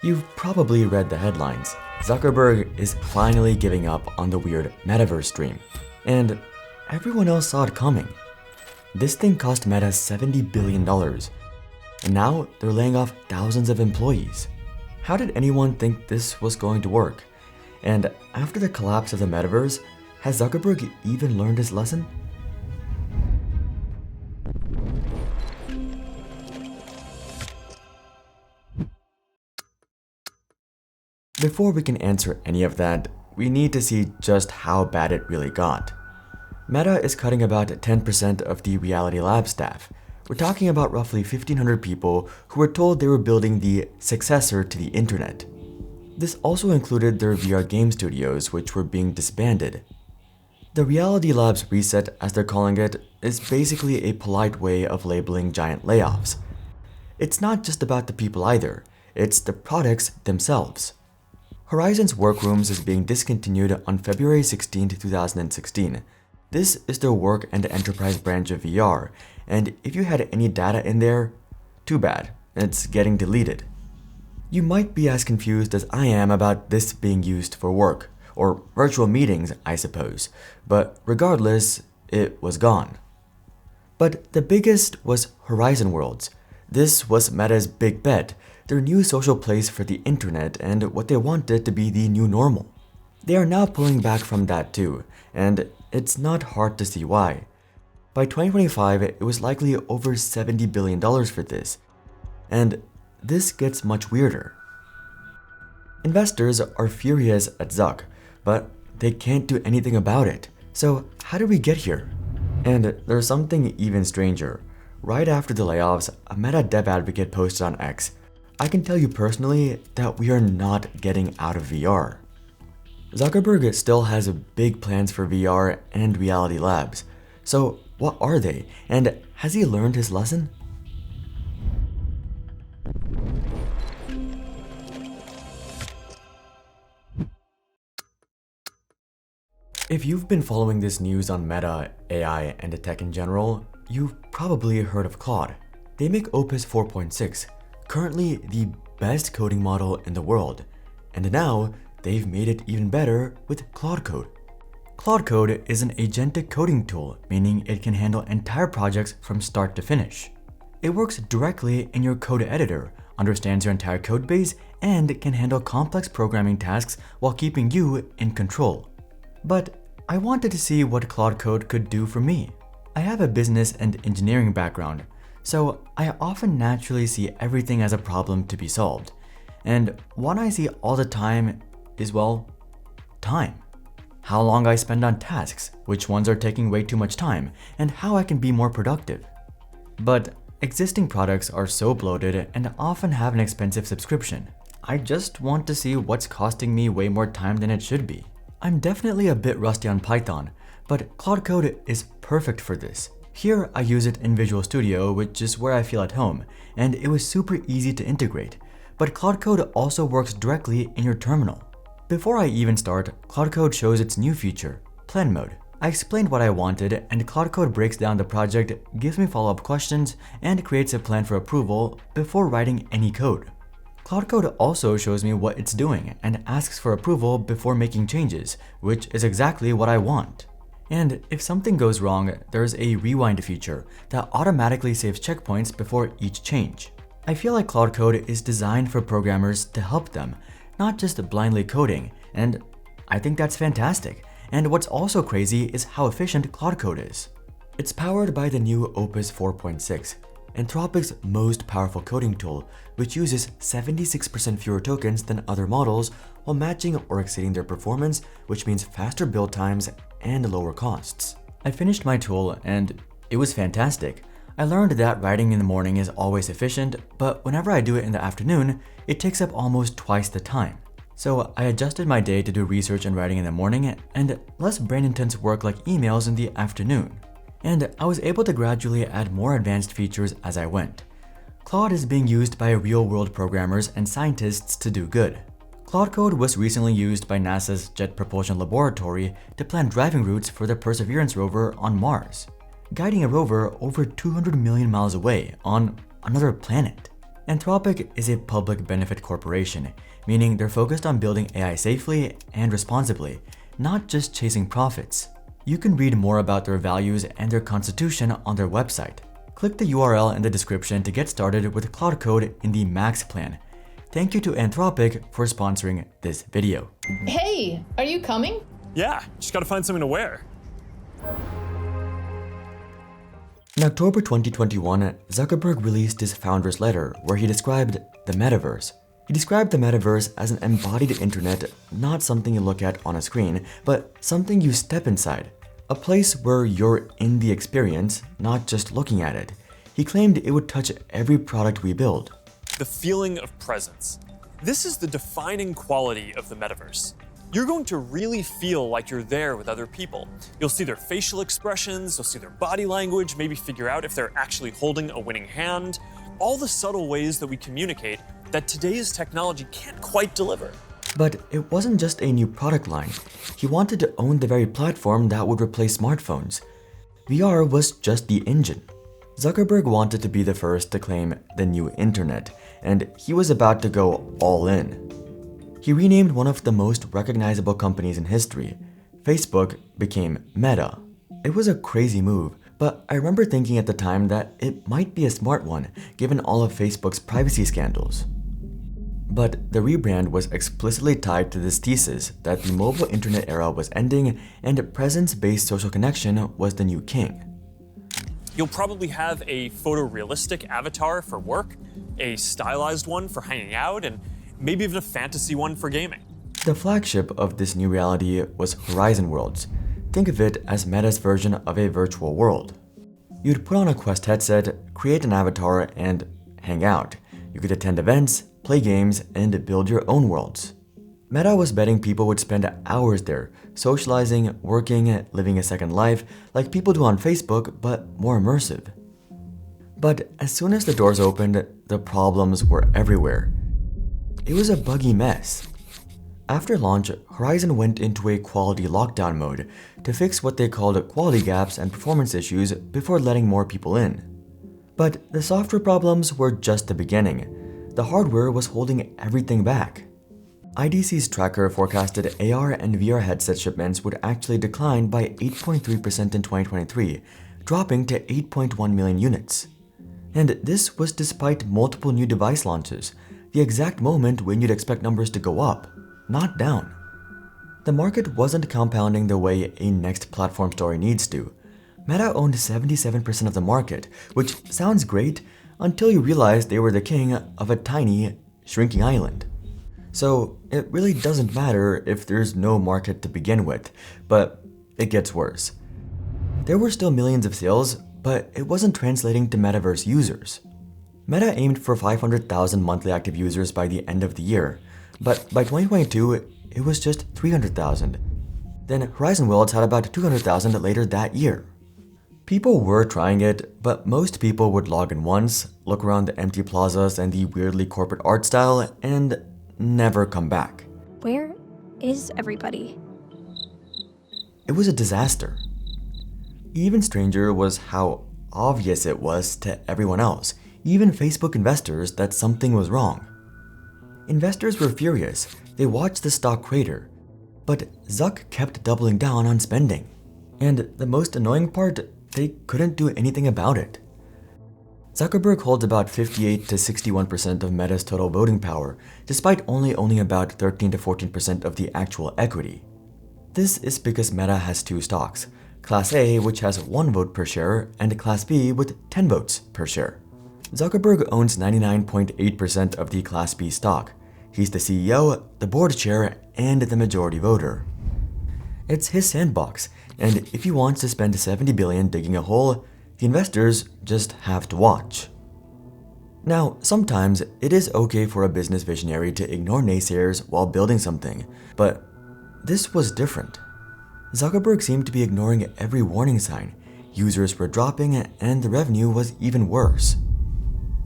You've probably read the headlines. Zuckerberg is finally giving up on the weird Metaverse dream. And everyone else saw it coming. This thing cost Meta $70 billion. And now they're laying off thousands of employees. How did anyone think this was going to work? And after the collapse of the Metaverse, has Zuckerberg even learned his lesson? Before we can answer any of that, we need to see just how bad it really got. Meta is cutting about 10% of the Reality Labs staff. We're talking about roughly 1,500 people who were told they were building the successor to the internet. This also included their VR game studios, which were being disbanded. The Reality Labs reset, as they're calling it, is basically a polite way of labeling giant layoffs. It's not just about the people either, it's the products themselves. Horizon's Workrooms is being discontinued on February 16, 2016. This is their work and enterprise branch of VR, and if you had any data in there, too bad, it's getting deleted. You might be as confused as I am about this being used for work, or virtual meetings, I suppose, but regardless, it was gone. But the biggest was Horizon Worlds. This was Meta's big bet, their new social place for the internet and what they wanted to be the new normal. They are now pulling back from that too, and it's not hard to see why. By 2025, it was likely over $70 billion for this. And this gets much weirder. Investors are furious at Zuck, but they can't do anything about it. So how did we get here? And there's something even stranger. Right after the layoffs, a Meta dev advocate posted on X, "I can tell you personally that we are not getting out of VR." Zuckerberg still has big plans for VR and Reality Labs. So what are they? And has he learned his lesson? If you've been following this news on Meta, AI, and tech in general, you've probably heard of Claude. They make Opus 4.6, currently the best coding model in the world, and now they've made it even better with Claude Code. Claude Code is an agentic coding tool, meaning it can handle entire projects from start to finish. It works directly in your code editor, understands your entire code base, and can handle complex programming tasks while keeping you in control. But I wanted to see what Claude Code could do for me. I have a business and engineering background, so I often naturally see everything as a problem to be solved. And what I see all the time is, well, time. How long I spend on tasks, which ones are taking way too much time, and how I can be more productive. But existing products are so bloated and often have an expensive subscription. I just want to see what's costing me way more time than it should be. I'm definitely a bit rusty on Python, but Claude Code is perfect for this. Here I use it in Visual Studio, which is where I feel at home, and it was super easy to integrate. But Claude Code also works directly in your terminal. Before I even start, Claude Code shows its new feature, Plan Mode. I explained what I wanted, and Claude Code breaks down the project, gives me follow-up questions, and creates a plan for approval before writing any code. Claude Code also shows me what it's doing and asks for approval before making changes, which is exactly what I want. And if something goes wrong, there's a rewind feature that automatically saves checkpoints before each change. I feel like Claude Code is designed for programmers to help them, not just blindly coding, and I think that's fantastic. And what's also crazy is how efficient Claude Code is. It's powered by the new Opus 4.6, Anthropic's most powerful coding tool, which uses 76% fewer tokens than other models while matching or exceeding their performance, which means faster build times and lower costs. I finished my tool and it was fantastic. I learned that writing in the morning is always efficient, but whenever I do it in the afternoon, it takes up almost twice the time. So I adjusted my day to do research and writing in the morning and less brain-intense work like emails in the afternoon. And I was able to gradually add more advanced features as I went. Claude is being used by real-world programmers and scientists to do good. Claude Code was recently used by NASA's Jet Propulsion Laboratory to plan driving routes for the Perseverance rover on Mars, guiding a rover over 200 million miles away on another planet. Anthropic is a public benefit corporation, meaning they're focused on building AI safely and responsibly, not just chasing profits. You can read more about their values and their constitution on their website. Click the URL in the description to get started with Claude Code in the Max plan. Thank you to Anthropic for sponsoring this video. Hey, are you coming? Yeah, just gotta find something to wear. In October 2021, Zuckerberg released his founder's letter where he described the Metaverse. He described the Metaverse as an embodied internet, not something you look at on a screen, but something you step inside. A place where you're in the experience, not just looking at it. He claimed it would touch every product we build. The feeling of presence. This is the defining quality of the Metaverse. You're going to really feel like you're there with other people. You'll see their facial expressions, you'll see their body language, maybe figure out if they're actually holding a winning hand. All the subtle ways that we communicate that today's technology can't quite deliver. But it wasn't just a new product line. He wanted to own the very platform that would replace smartphones. VR was just the engine. Zuckerberg wanted to be the first to claim the new internet, and he was about to go all in. He renamed one of the most recognizable companies in history. Facebook became Meta. It was a crazy move, but I remember thinking at the time that it might be a smart one, given all of Facebook's privacy scandals. But the rebrand was explicitly tied to this thesis that the mobile internet era was ending and presence-based social connection was the new king. You'll probably have a photorealistic avatar for work, a stylized one for hanging out, and maybe even a fantasy one for gaming. The flagship of this new reality was Horizon Worlds. Think of it as Meta's version of a virtual world. You'd put on a Quest headset, create an avatar, and hang out. You could attend events, play games, and build your own worlds. Meta was betting people would spend hours there, socializing, working, living a second life, like people do on Facebook, but more immersive. But as soon as the doors opened, the problems were everywhere. It was a buggy mess. After launch, Horizon went into a quality lockdown mode to fix what they called quality gaps and performance issues before letting more people in. But the software problems were just the beginning. The hardware was holding everything back. IDC's tracker forecasted AR and VR headset shipments would actually decline by 8.3% in 2023, dropping to 8.1 million units. And this was despite multiple new device launches, the exact moment when you'd expect numbers to go up, not down. The market wasn't compounding the way a next platform story needs to. Meta owned 77% of the market, which sounds great until you realize they were the king of a tiny, shrinking island. So it really doesn't matter if there's no market to begin with, but it gets worse. There were still millions of sales, but it wasn't translating to Metaverse users. Meta aimed for 500,000 monthly active users by the end of the year, but by 2022, it was just 300,000. Then Horizon Worlds had about 200,000 later that year. People were trying it, but most people would log in once, look around the empty plazas and the weirdly corporate art style, and never come back. Where is everybody? It was a disaster. Even stranger was how obvious it was to everyone else, even Facebook investors, that something was wrong. Investors were furious. They watched the stock crater. But Zuck kept doubling down on spending. And the most annoying part, they couldn't do anything about it. Zuckerberg holds about 58 to 61% of Meta's total voting power, despite only owning about 13 to 14% of the actual equity. This is because Meta has two stocks, Class A, which has 1 vote per share, and Class B with 10 votes per share. Zuckerberg owns 99.8% of the Class B stock. He's the CEO, the board chair, and the majority voter. It's his sandbox, and if he wants to spend $70 billion digging a hole, the investors just have to watch. Now, sometimes it is okay for a business visionary to ignore naysayers while building something, but this was different. Zuckerberg seemed to be ignoring every warning sign. Users were dropping, and the revenue was even worse.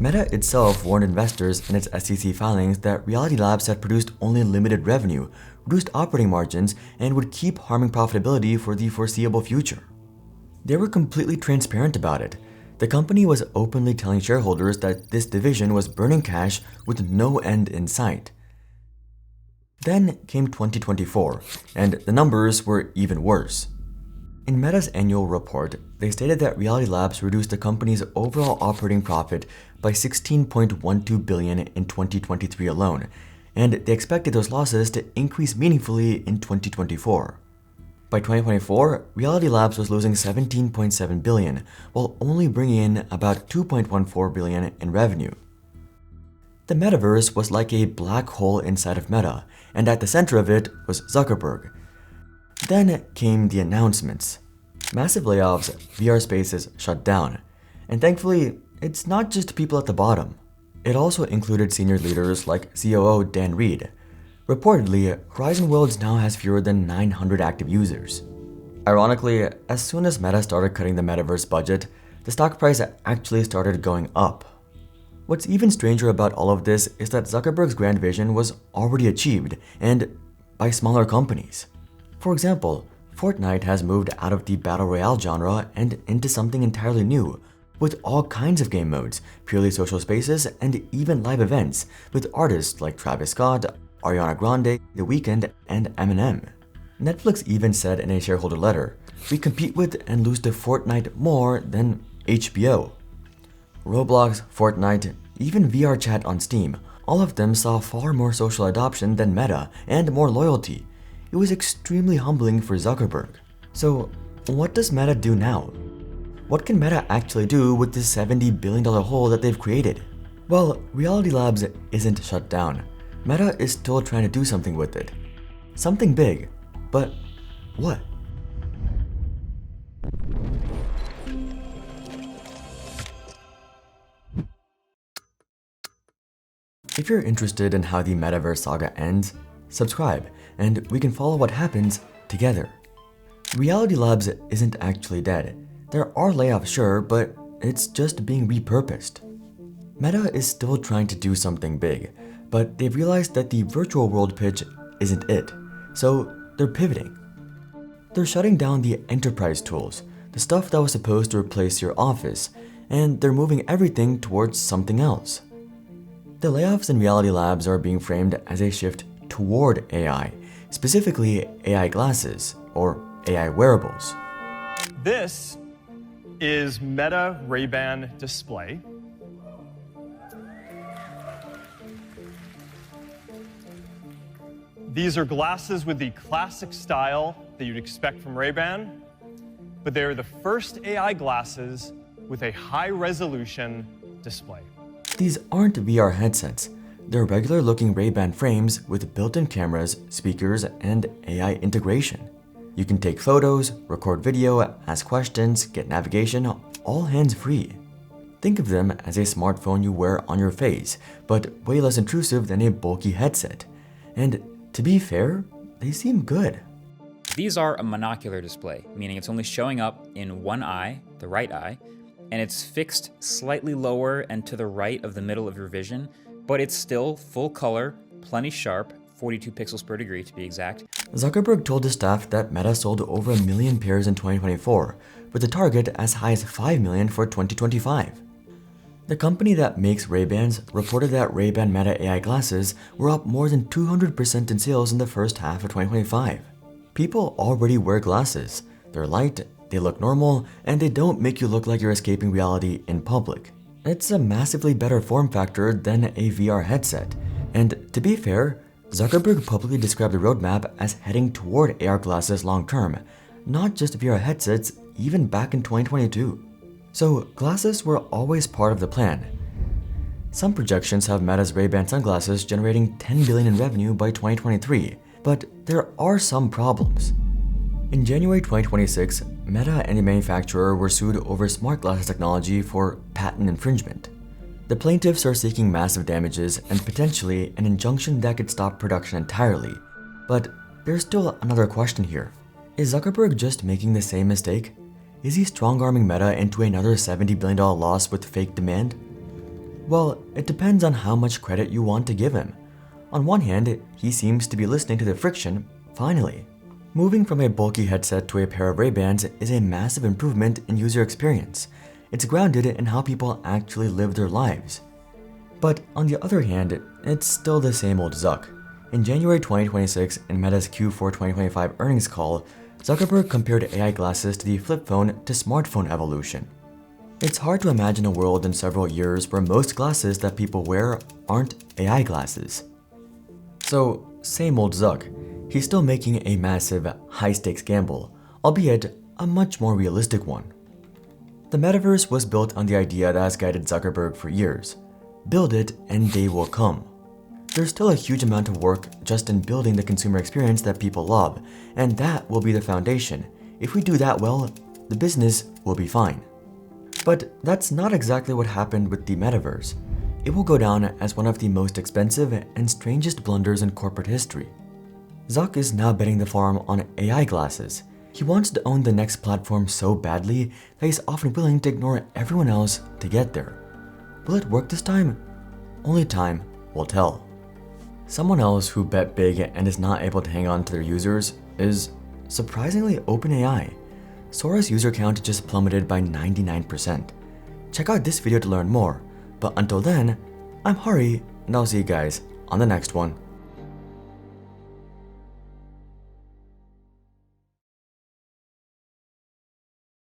Meta itself warned investors in its SEC filings that Reality Labs had produced only limited revenue, reduced operating margins, and would keep harming profitability for the foreseeable future. They were completely transparent about it. The company was openly telling shareholders that this division was burning cash with no end in sight. Then came 2024, and the numbers were even worse. In Meta's annual report, they stated that Reality Labs reduced the company's overall operating profit by $16.12 billion in 2023 alone, and they expected those losses to increase meaningfully in 2024. By 2024, Reality Labs was losing $17.7 billion, while only bringing in about $2.14 billion in revenue. The Metaverse was like a black hole inside of Meta, and at the center of it was Zuckerberg. Then came the announcements. Massive layoffs, VR spaces shut down. And thankfully, it's not just people at the bottom. It also included senior leaders like COO Dan Reed. Reportedly, Horizon Worlds now has fewer than 900 active users. Ironically, as soon as Meta started cutting the Metaverse budget, the stock price actually started going up. What's even stranger about all of this is that Zuckerberg's grand vision was already achieved, and by smaller companies. For example, Fortnite has moved out of the battle royale genre and into something entirely new, with all kinds of game modes, purely social spaces, and even live events, with artists like Travis Scott, Ariana Grande, The Weeknd, and Eminem. Netflix even said in a shareholder letter, "We compete with and lose to Fortnite more than HBO." Roblox, Fortnite, even VRChat on Steam, all of them saw far more social adoption than Meta and more loyalty. It was extremely humbling for Zuckerberg. So, what does Meta do now? What can Meta actually do with this $70 billion hole that they've created? Well, Reality Labs isn't shut down. Meta is still trying to do something with it. Something big. But what? If you're interested in how the Metaverse saga ends, subscribe and we can follow what happens together. Reality Labs isn't actually dead. There are layoffs, sure, but it's just being repurposed. Meta is still trying to do something big, but they've realized that the virtual world pitch isn't it, so they're pivoting. They're shutting down the enterprise tools, the stuff that was supposed to replace your office, and they're moving everything towards something else. The layoffs in Reality Labs are being framed as a shift toward AI, specifically AI glasses or AI wearables. This is Meta Ray-Ban display. These are glasses with the classic style that you'd expect from Ray-Ban, but they're the first AI glasses with a high-resolution display. These aren't VR headsets. They're regular-looking Ray-Ban frames with built-in cameras, speakers, and AI integration. You can take photos, record video, ask questions, get navigation, all hands-free. Think of them as a smartphone you wear on your face, but way less intrusive than a bulky headset. And to be fair, they seem good. These are a monocular display, meaning it's only showing up in one eye, the right eye, and it's fixed slightly lower and to the right of the middle of your vision, but it's still full color, plenty sharp, 42 pixels per degree to be exact. Zuckerberg told his staff that Meta sold over 1 million pairs in 2024, with a target as high as 5 million for 2025. The company that makes Ray-Bans reported that Ray-Ban Meta AI glasses were up more than 200% in sales in the first half of 2025. People already wear glasses. They're light, they look normal, and they don't make you look like you're escaping reality in public. It's a massively better form factor than a VR headset. And to be fair, Zuckerberg publicly described the roadmap as heading toward AR glasses long term, not just VR headsets, even back in 2022. So glasses were always part of the plan. Some projections have Meta's Ray-Ban sunglasses generating $10 billion in revenue by 2023, but there are some problems. In January 2026, Meta and the manufacturer were sued over smart glasses technology for patent infringement. The plaintiffs are seeking massive damages and potentially an injunction that could stop production entirely. But there's still another question here. Is Zuckerberg just making the same mistake? Is he strong-arming Meta into another $70 billion loss with fake demand? Well, it depends on how much credit you want to give him. On one hand, he seems to be listening to the friction, finally. Moving from a bulky headset to a pair of Ray-Bans is a massive improvement in user experience. It's grounded in how people actually live their lives. But on the other hand, it's still the same old Zuck. In January 2026, in Meta's Q4 2025 earnings call, Zuckerberg compared AI glasses to the flip phone to smartphone evolution. It's hard to imagine a world in several years where most glasses that people wear aren't AI glasses. So, same old Zuck. He's still making a massive, high-stakes gamble, albeit a much more realistic one. The Metaverse was built on the idea that has guided Zuckerberg for years. Build it and they will come. There's still a huge amount of work just in building the consumer experience that people love, and that will be the foundation. If we do that well, the business will be fine. But that's not exactly what happened with the Metaverse. It will go down as one of the most expensive and strangest blunders in corporate history. Zuck is now betting the farm on AI glasses. He wants to own the next platform so badly that he's often willing to ignore everyone else to get there. Will it work this time? Only time will tell. Someone else who bet big and is not able to hang on to their users is, surprisingly, OpenAI. Sora's user count just plummeted by 99%. Check out this video to learn more, but until then, I'm Hari, and I'll see you guys on the next one.